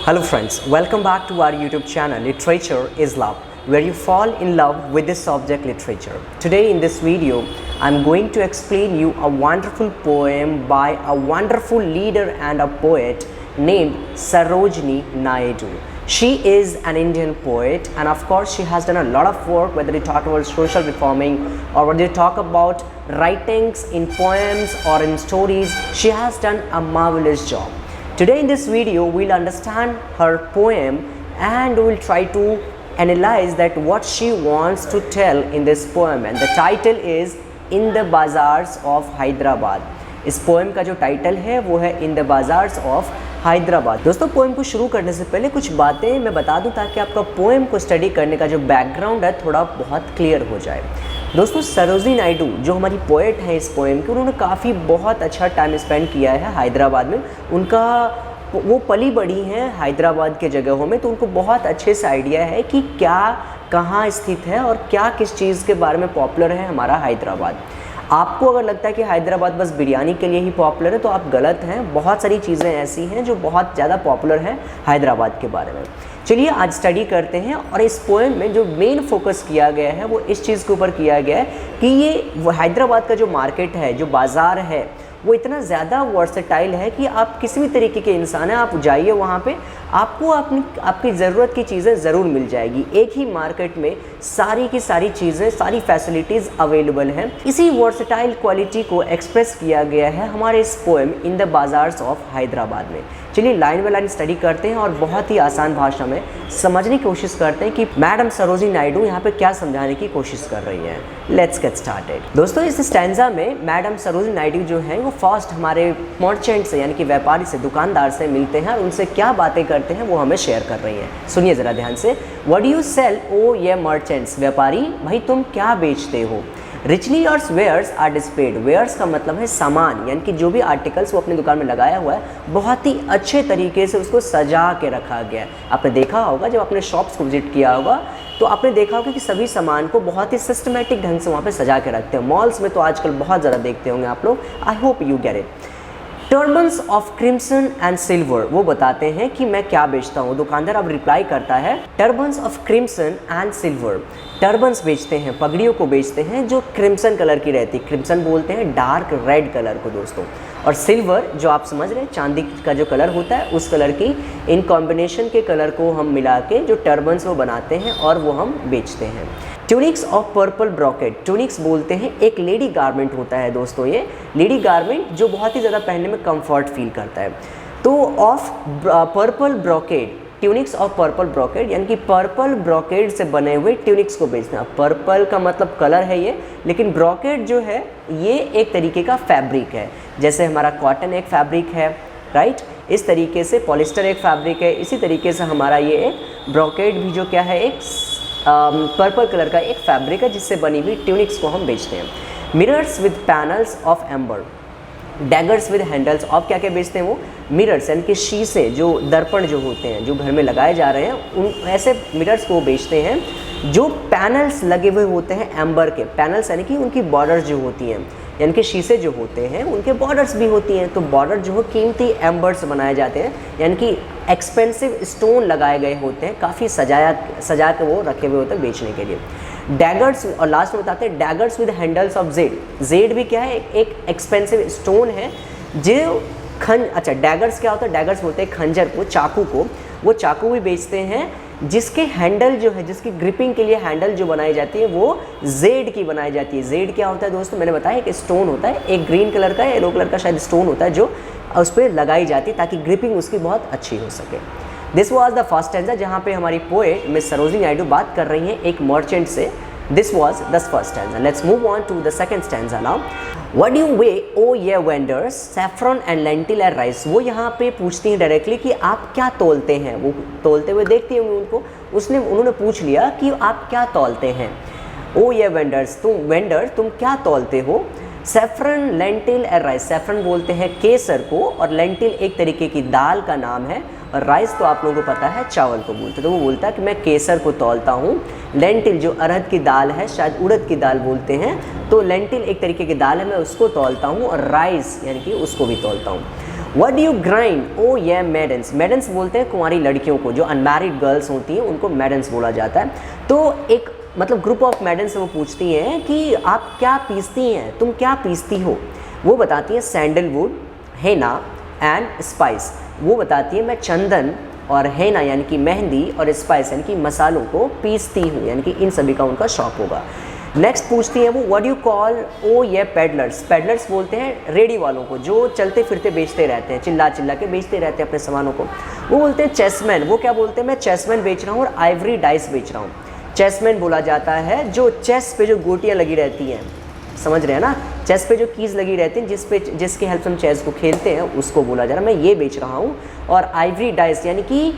Hello friends, welcome back to our YouTube channel Literature is Love, where you fall in love with this subject literature. Today in this video, I'm going to explain you a wonderful poem by a wonderful leader and a poet named Sarojini Naidu. She is an Indian poet and of course she has done a lot of work, whether you talk about social reforming or whether you talk about writings in poems or in stories. She has done a marvelous job. Today in this video, we'll understand her poem and we'll try to analyze that what she wants to tell in this poem, and the title is In the Bazaars of Hyderabad. इस poem का जो title है वो है in the bazaars of Hyderabad. दोस्तों, poem को शुरू करने से पहले कुछ बातें मैं बता दूं ताकि आपका पोएम को स्टडी करने का जो बैकग्राउंड है थोड़ा बहुत क्लियर हो जाए। दोस्तों, सरोजिनी नायडू जो हमारी पोएट हैं इस पोएम की, उन्होंने काफ़ी बहुत अच्छा टाइम स्पेंड किया है हैदराबाद में। वो पली बड़ी हैं हैदराबाद के जगहों में, तो उनको बहुत अच्छे से आइडिया है कि क्या कहाँ स्थित है और क्या किस चीज़ के बारे में पॉपुलर है हमारा हैदराबाद। आपको अगर लगता है कि हैदराबाद बस बिरयानी के लिए ही पॉपुलर है तो आप गलत हैं। बहुत सारी चीज़ें ऐसी हैं जो बहुत ज़्यादा पॉपुलर हैं हैदराबाद के बारे में। चलिए आज स्टडी करते हैं। और इस पोएम में जो मेन फोकस किया गया है वो इस चीज़ के ऊपर किया गया है कि ये हैदराबाद का जो मार्केट है, जो बाज़ार है, वो इतना ज़्यादा वर्सेटाइल है कि आप किसी भी तरीके के इंसान हैं, आप जाइए वहाँ पे, आपको आपकी ज़रूरत की चीज़ें ज़रूर मिल जाएगी। एक ही मार्केट में सारी की सारी चीज़ें, सारी फैसिलिटीज़ अवेलेबल हैं। इसी वर्सेटाइल क्वालिटी को एक्सप्रेस किया गया है हमारे इस poem in the bazaars of Hyderabad में। चलिए लाइन बाय लाइन स्टडी करते हैं और बहुत ही आसान भाषा में समझने की कोशिश करते हैं कि मैडम सरोजिनी नायडू यहाँ पे क्या समझाने की कोशिश कर रही हैं। Let's get started. दोस्तों, इस स्टैंजा में मैडम सरोजिनी नायडू जो हैं वो फर्स्ट हमारे मर्चेंट से, यानी कि व्यापारी से, दुकानदार से मिलते हैं और उनसे क्या बातें करते हैं वो हमें शेयर कर रही हैं। सुनिए ज़रा ध्यान से। What do you sell O ye merchants? व्यापारी भाई तुम क्या बेचते हो? Richly yours wares are displayed. Wares का मतलब है सामान, यानी कि जो भी आर्टिकल्स वो अपनी दुकान में लगाया हुआ है, बहुत ही अच्छे तरीके से उसको सजा के रखा गया है। आपने देखा होगा जब आपने शॉप्स को विजिट किया होगा तो आपने देखा होगा कि सभी सामान को बहुत ही सिस्टमेटिक ढंग से वहाँ पे सजा के रखते हैं। मॉल्स में तो आजकल बहुत ज़्यादा देखते होंगे आप लोग। I hope you get it. Turbans of crimson and silver, वो बताते हैं कि मैं क्या बेचता हूँ। दुकानदार अब रिप्लाई करता है turbans of crimson and silver. Turbans बेचते हैं, पगड़ियों को बेचते हैं जो क्रिम्सन कलर की रहती है। क्रिम्सन बोलते हैं डार्क रेड कलर को दोस्तों। और सिल्वर जो आप समझ रहे हैं, चांदी का जो कलर होता है उस कलर की इन कॉम्बिनेशन के कलर को हम मिला के जो टर्बन्स वो बनाते हैं और वो हम बेचते हैं। Tunics of purple brocade. Tunics बोलते हैं एक लेडी गारमेंट होता है दोस्तों, ये लेडी गारमेंट जो बहुत ही ज़्यादा पहनने में कंफर्ट फील करता है। तो of purple brocade, tunics of purple brocade, यानी कि पर्पल ब्रोकेड से बने हुए ट्यूनिक्स को बेचना। पर्पल का मतलब कलर है ये, लेकिन ब्रोकेड जो है ये एक तरीके का फैब्रिक है। जैसे हमारा कॉटन एक फैब्रिक है, राइट, इस तरीके से पॉलिस्टर एक फैब्रिक है, इसी तरीके से हमारा ये एक ब्रोकेड भी जो क्या है, एक पर्पल कलर का एक फैब्रिक है जिससे बनी हुई ट्यूनिक्स को हम बेचते हैं। Mirrors with panels of amber, daggers with handles of क्या क्या बेचते हैं वो? मिरर्स, यानी कि शीशे, जो दर्पण जो होते हैं जो घर में लगाए जा रहे हैं, उन ऐसे मिरर्स को बेचते हैं जो पैनल्स लगे हुए होते हैं एम्बर के। पैनल्स यानी कि उनकी बॉर्डर्स जो होती हैं, यानी कि शीशे जो होते हैं उनके बॉर्डर्स भी होती हैं। तो बॉर्डर जो है कीमती एम्बर से बनाए जाते हैं, यानी कि एक्सपेंसिव स्टोन लगाए गए होते हैं, काफ़ी सजा के वो रखे हुए होते हैं बेचने के लिए। डैगर्स, और लास्ट में बताते हैं daggers with handles of Z. Z भी क्या है? एक एक्सपेंसिव स्टोन है जो अच्छा, डैगर्स क्या होता है? डैगर्स बोलते हैं खंजर को, चाकू को। वो चाकू भी बेचते हैं जिसके हैंडल जो है, जिसकी ग्रिपिंग के लिए हैंडल जो बनाई जाती है वो जेड की बनाई जाती है। जेड क्या होता है दोस्तों? मैंने बताया एक स्टोन होता है, एक ग्रीन कलर का, येलो कलर का शायद स्टोन होता है जो उस पर लगाई जाती है ताकि ग्रिपिंग उसकी बहुत अच्छी हो सके। This was the first stanza, जहाँ पे हमारी पोएट मिस सरोजिनी नायडू बात कर रही हैं एक मर्चेंट से। This was the first stanza. Let's move on to the second stanza now. What do we O ye vendors saffron and lentil and rice. वो यहाँ पे पूछती हैं डायरेक्टली कि आप क्या तोलते हैं। वो तोलते हुए देखती होंगी उनको, उन्होंने पूछ लिया कि आप क्या तोलते हैं। ओ ये वेंडर्स, तुम क्या तोलते हो? Saffron, lentil and rice. Saffron बोलते हैं केसर को, और लेंटिल एक तरीके की दाल का नाम है, और राइस तो आप लोगों को पता है चावल को बोलते। तो वो बोलता है कि मैं केसर को तौलता हूँ। लेंटिल जो अरहर की दाल है, शायद उड़द की दाल बोलते हैं, तो लेंटिल एक तरीके की दाल है, मैं उसको तौलता हूँ, और राइस यानी कि उसको भी तौलता हूँ। व्हाट डू यू ग्राइंड, ओ ये मेडन्स, मेडन्स बोलते हैं कुंवारी लड़कियों को, जो अनमैरिड गर्ल्स होती हैं उनको मेडन्स बोला जाता है। तो एक मतलब ग्रुप ऑफ मेडन्स से वो पूछती हैं कि आप क्या पीसती हैं, तुम क्या पीसती हो। वो बताती हैं सैंडलवुड, हेना एंड स्पाइस। वो बताती है मैं चंदन और हेना यानी कि मेहंदी और स्पाइस यानी कि मसालों को पीसती हूँ, यानी कि इन सभी का उनका शौक होगा। नेक्स्ट पूछती है वो व्हाट यू कॉल, ओ ये पेडलर्स, पेडलर्स बोलते हैं रेडी वालों को जो चलते फिरते बेचते रहते हैं, चिल्ला चिल्ला के बेचते रहते हैं अपने सामानों को। वो बोलते हैं चेसमैन, वो क्या बोलते हैं मैं चेसमैन बेच रहा हूँ और आइवरी डाइस बेच रहा हूँ। चेसमैन बोला जाता है जो चेस पे जो गोटियाँ लगी रहती हैं, समझ रहे हैं ना, चेस पे जो कीज़ लगी रहती हैं जिसके हेल्प से हम चेस को खेलते हैं उसको बोला जा रहा है, मैं ये बेच रहा हूँ। और आइवरी डाइस यानी कि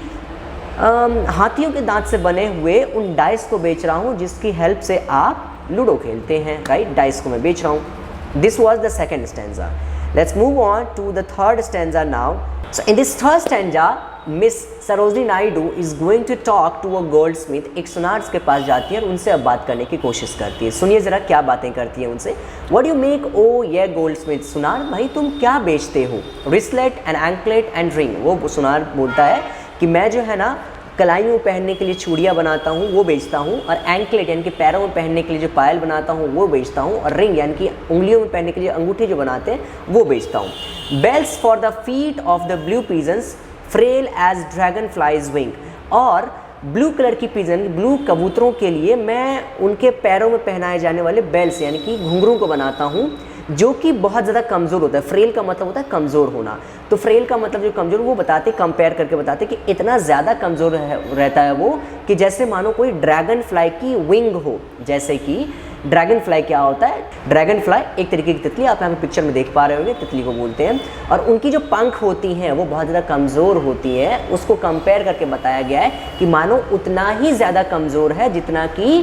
हाथियों के दांत से बने हुए उन डाइस को बेच रहा हूँ जिसकी हेल्प से आप लूडो खेलते हैं, राइट, डाइस को मैं बेच रहा हूँ। This was the second stanza. Let's move on to the third stanza now. So in this third stanza Miss Sarojini Naidu is going to talk to a goldsmith, एक सुनार के पास जाती है और उनसे अब बात करने की कोशिश करती है। सुनिए ज़रा क्या बातें करती है उनसे। व्हाट यू मेक, ओ ये गोल्ड स्मिथ, सुनार भाई तुम क्या बेचते हो। रिस्लेट एंड एंकलेट एंड रिंग, वो सुनार बोलता है कि मैं जो है ना कलाई में पहनने के लिए चूड़ियाँ बनाता हूँ वो बेचता हूँ, और एंकलेट यानी कि पैरों में पहनने के लिए जो पायल बनाता हूँ वो बेचता हूँ, और रिंग यानी कि उंगलियों में पहनने के लिए अंगूठी जो बनाते हैं वो बेचता हूँ। Bells for the feet of the blue pigeons frail as dragonfly's wing, और ब्लू कलर की पिजन, ब्लू कबूतरों के लिए मैं उनके पैरों में पहनाए जाने वाले बेल्स यानी कि घुंघरू को बनाता हूँ जो कि बहुत ज़्यादा कमज़ोर होता है। फ्रेल का मतलब होता है कमज़ोर होना, तो फ्रेल का मतलब जो कमज़ोर, वो बताते कंपेयर करके बताते कि इतना ज़्यादा कमज़ोर रहता है वो कि जैसे मानो कोई ड्रैगन फ्लाई की विंग हो। जैसे कि ड्रैगन फ्लाई क्या होता है, ड्रैगन फ्लाई एक तरीके की तितली, आप यहाँ पे पिक्चर में देख पा रहे होंगे, तितली को बोलते हैं, और उनकी जो पंख होती हैं वो बहुत ज़्यादा कमज़ोर होती है। उसको कंपेयर करके बताया गया है कि मानो उतना ही ज़्यादा कमज़ोर है जितना कि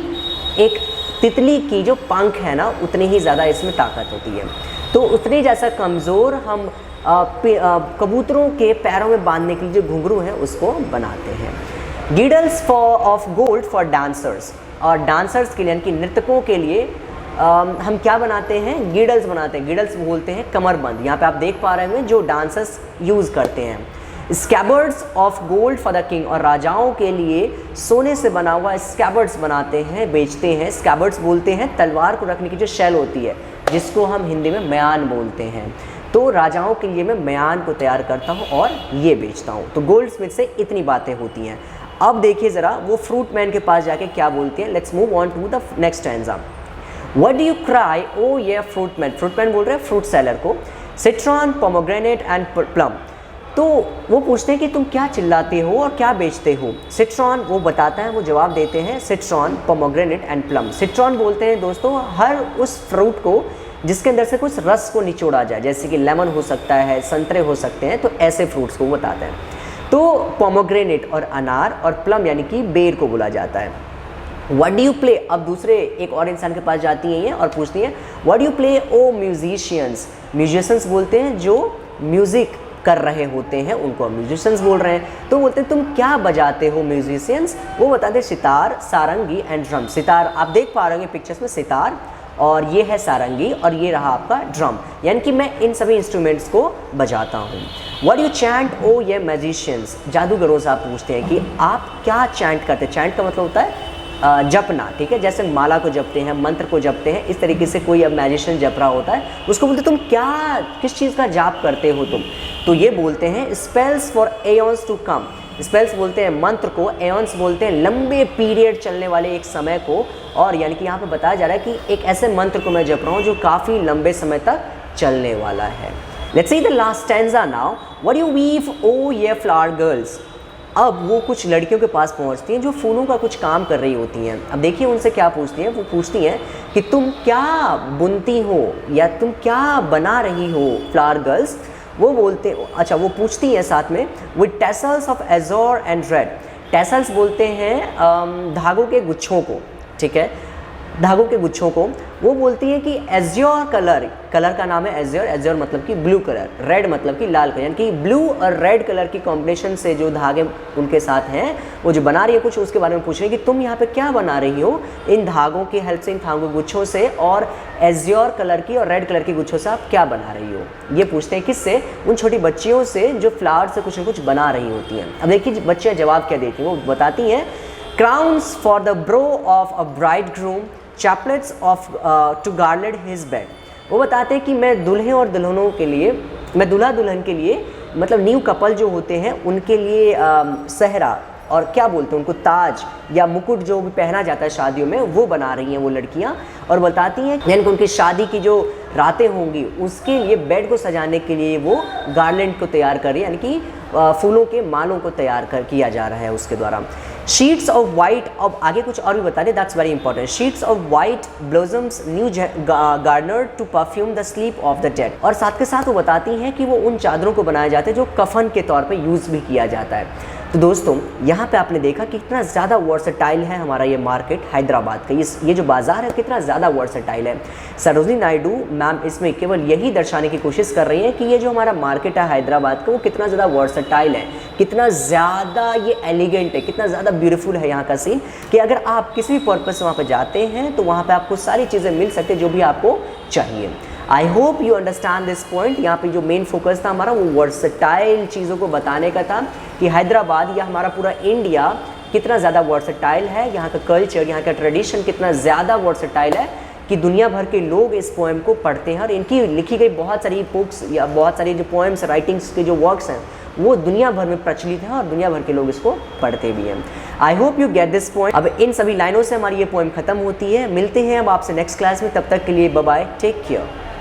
एक तितली की जो पंख है ना उतनी ही ज़्यादा इसमें ताकत होती है। तो उतनी जैसा कमज़ोर हम कबूतरों के पैरों में बांधने के लिए जो घुंघरू हैं उसको बनाते हैं। गिडल्स ऑफ गोल्ड फॉर डांसर्स, और डांसर्स के लिए यानी कि नृत्यकों के लिए हम क्या बनाते हैं, गिडल्स बनाते हैं। गिडल्स बोलते हैं कमरबंद, यहाँ पे आप देख पा रहे हैं जो डांसर्स यूज़ करते हैं। Scabbards of gold for the king, और राजाओं के लिए सोने से बना हुआ स्कैबर्ड्स बनाते हैं, बेचते हैं। स्कैबर्ड्स बोलते हैं तलवार को रखने की जो शेल होती है जिसको हम हिंदी में म्यान बोलते हैं। तो राजाओं के लिए मैं म्यान को तैयार करता हूँ और ये बेचता हूँ। तो गोल्ड स्मिथ से इतनी बातें होती हैं। अब देखिए ज़रा वो फ्रूट मैन के पास जाके क्या बोलते हैं। Let's move on to the next stanza. What do you cry, O ye fruit man, fruit man बोल रहे हैं फ्रूट सेलर को। सिट्रॉन, पोमोग्रेनेट एंड प्लम, तो वो पूछते हैं कि तुम क्या चिल्लाते हो और क्या बेचते हो। सिट्रॉन वो बताता है, वो जवाब देते हैं citron, pomegranate and plum. Citron बोलते हैं दोस्तों हर उस फ्रूट को जिसके अंदर से कुछ रस को निचोड़ा जाए, जैसे कि लेमन हो सकता है, संतरे हो सकते हैं, तो ऐसे फ्रूट्स को बताते हैं। तो पोमोग्रेनेट और अनार और प्लम यानी कि बेर को बोला जाता है। व्हाट डू यू प्ले, अब दूसरे एक और इंसान के पास जाती हैं ये और पूछती हैं what do you play, o musicians. Musicians बोलते हैं जो म्यूज़िक कर रहे होते हैं उनको म्यूजिशियंस बोल रहे हैं। तो बोलते हैं तुम क्या बजाते हो म्यूजिशियंस। वो बताते हैं सितार, सारंगी एंड ड्रम। सितार आप देख पा रहे होंगे पिक्चर्स में, सितार, और ये है सारंगी, और ये रहा आपका ड्रम, यानी कि मैं इन सभी इंस्ट्रूमेंट्स को बजाता हूँ। व्हाट यू चैंट, ओ ये मैजिशियंस। जादूगरों से आप पूछते हैं कि आप क्या चैंट करते हैं। चैंट का मतलब होता है जपना, ठीक है, जैसे माला को जपते हैं, मंत्र को जपते हैं, इस तरीके से कोई अब मैजिशियन जप रहा होता है उसको बोलते तुम क्या, किस चीज़ का जाप करते हो तुम। तो ये बोलते हैं spells for eons to come. Spells बोलते हैं मंत्र को, एयॉन्स बोलते हैं लंबे पीरियड चलने वाले एक समय को, और यानी कि यहाँ पे बताया जा रहा है कि एक ऐसे मंत्र को मैं जप रहा हूँ जो काफ़ी लंबे समय तक चलने वाला है। Let's see the last stanza now. What you weave, O ye flower girls. अब वो कुछ लड़कियों के पास पहुंचती हैं जो फूलों का कुछ काम कर रही होती हैं। अब देखिए उनसे क्या पूछती हैं। वो पूछती हैं कि तुम क्या बुनती हो या तुम क्या बना रही हो फ्लावर गर्ल्स। वो बोलते, अच्छा वो पूछती हैं साथ में with tassels of एजोर and red. Tassels बोलते हैं धागों के गुच्छों को, ठीक है। धागों के गुच्छों को, वो बोलती है कि एज्योर कलर, कलर का नाम है एज्योर, एज्योर मतलब कि ब्लू कलर, रेड मतलब कि लाल कलर, यानी कि ब्लू और रेड कलर की कॉम्बिनेशन से जो धागे उनके साथ हैं, वो जो बना रही है कुछ, उसके बारे में पूछ रही है कि तुम यहाँ पे क्या बना रही हो इन धागों की हेल्प से, इन धागों के गुच्छों से, और एज्योर कलर की और रेड कलर की गुच्छों से आप क्या बना रही हो। ये पूछते हैं किससे, उन छोटी बच्चियों से जो फ्लावर से कुछ न कुछ बना रही होती हैं। अब देखिए बच्चियाँ जवाब क्या देती हैं, वो बताती हैं crowns for the brow of a bride groom, chaplets of to garland his bed. वो बताते हैं कि मैं दुल्हे और दुल्हनों के लिए, मैं दूल्हा दुल्हन के लिए, मतलब न्यू कपल जो होते हैं उनके लिए सहरा और क्या बोलते हैं उनको, ताज या मुकुट जो भी पहना जाता है शादियों में, वो बना रही हैं वो लड़कियां। और बताती हैं यानी कि उनकी शादी की जो रातें होंगी उसके लिए बेड को सजाने के लिए वो गार्लैंड को तैयार कर रही है, यानी कि फूलों के मालों को तैयार किया जा रहा है उसके द्वारा। शीट्स ऑफ वाइट, अब आगे कुछ और भी बता दें, that's very important. Sheets of white blossoms new gardener to perfume the sleep of the dead. और साथ के साथ वो बताती हैं कि वो उन चादरों को बनाए जाते हैं जो कफन के तौर पे यूज़ भी किया जाता है। तो दोस्तों यहाँ पे आपने देखा कि कितना ज़्यादा वर्सेटाइल है हमारा ये मार्केट हैदराबाद का, ये जो बाज़ार है कितना ज़्यादा वर्सेटाइल है। सरोजिनी नायडू मैम इसमें केवल यही दर्शाने की कोशिश कर रही हैं कि ये जो हमारा मार्केट है हैदराबाद का वो कितना ज़्यादा वर्सेटाइल है, कितना ज़्यादा ये एलिगेंट है, कितना ज़्यादा ब्यूटीफुल है यहाँ का सीन, कि अगर आप किसी भी पर्पज़ से वहाँ पर जाते हैं तो वहाँ पर आपको सारी चीज़ें मिल सकती है जो भी आपको चाहिए। I hope you understand this point. यहाँ पे जो मेन फोकस था हमारा वो वर्सेटाइल चीज़ों को बताने का था कि हैदराबाद या हमारा पूरा इंडिया कितना ज़्यादा वर्सेटाइल है, यहाँ का कल्चर, यहाँ का ट्रेडिशन कितना ज़्यादा वर्सेटाइल है कि दुनिया भर के लोग इस पोएम को पढ़ते हैं और इनकी लिखी गई बहुत सारी बुक्स या बहुत सारी जो पोएम्स राइटिंग्स के जो वर्क्स हैं वो दुनिया भर में प्रचलित हैं और दुनिया भर के लोग इसको पढ़ते भी हैं। I hope you get this point. अब इन सभी लाइनों से हमारी ये पोएम खत्म होती है। मिलते हैं अब आपसे नेक्स्ट क्लास में, तब तक के लिए बाय बाय, टेक केयर।